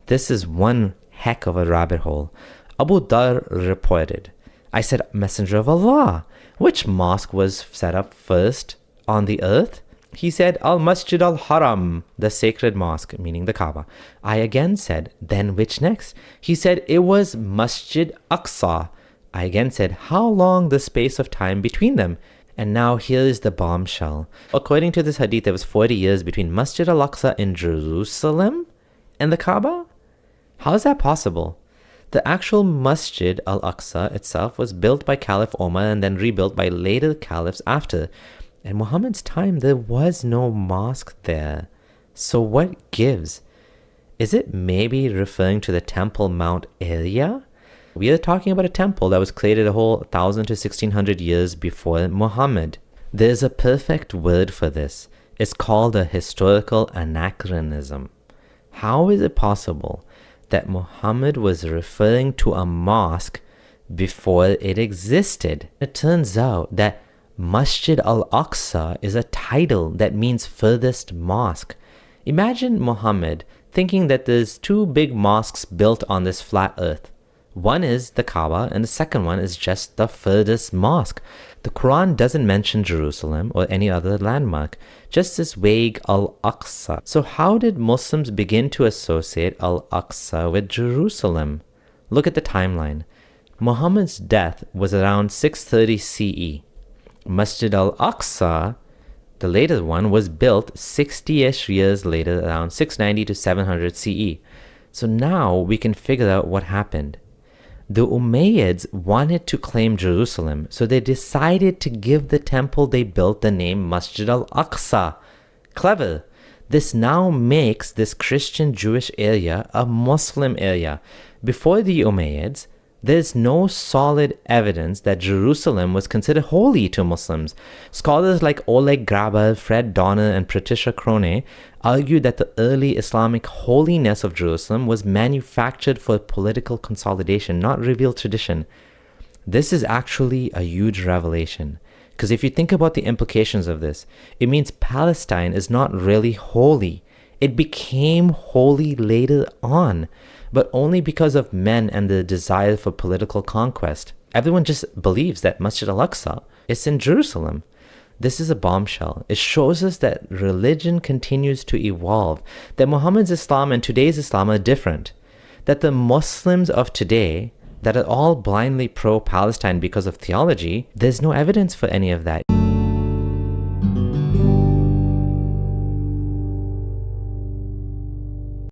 This is one heck of a rabbit hole. Abu Dhar reported, I said, Messenger of Allah, which mosque was set up first on the earth? He said, Al-Masjid al-Haram, the sacred mosque, meaning the Kaaba. I again said, then which next? He said, it was Masjid Aqsa. I again said, how long the space of time between them? And now here is the bombshell. According to this hadith, there was 40 years between Masjid al-Aqsa in Jerusalem and the Kaaba? How is that possible? The actual Masjid al-Aqsa itself was built by Caliph Omar and then rebuilt by later caliphs after. In Muhammad's time, there was no mosque there. So what gives? Is it maybe referring to the Temple Mount area? We are talking about a temple that was created a whole 1,000 to 1,600 years before Muhammad. There's a perfect word for this. It's called a historical anachronism. How is it possible that Muhammad was referring to a mosque before it existed? It turns out that Masjid al-Aqsa is a title that means furthest mosque. Imagine Muhammad thinking that there's two big mosques built on this flat earth. One is the Kaaba and the second one is just the furthest mosque. The Quran doesn't mention Jerusalem or any other landmark, just this vague Al-Aqsa. So how did Muslims begin to associate Al-Aqsa with Jerusalem? Look at the timeline. Muhammad's death was around 630 CE. Masjid al-Aqsa, the later one, was built 60-ish years later, around 690 to 700 CE. So now we can figure out what happened. The Umayyads wanted to claim Jerusalem, so they decided to give the temple they built the name Masjid al-Aqsa. Clever. This now makes this Christian-Jewish area a Muslim area. Before the Umayyads, there's no solid evidence that Jerusalem was considered holy to Muslims. Scholars like Oleg Grabar, Fred Donner, and Patricia Crone argue that the early Islamic holiness of Jerusalem was manufactured for political consolidation, not revealed tradition. This is actually a huge revelation, because if you think about the implications of this, it means Palestine is not really holy. It became holy later on, but only because of men and the desire for political conquest. Everyone just believes that Masjid al-Aqsa is in Jerusalem. This is a bombshell. It shows us that religion continues to evolve, that Muhammad's Islam and today's Islam are different, that the Muslims of today that are all blindly pro-Palestine because of theology, there's no evidence for any of that.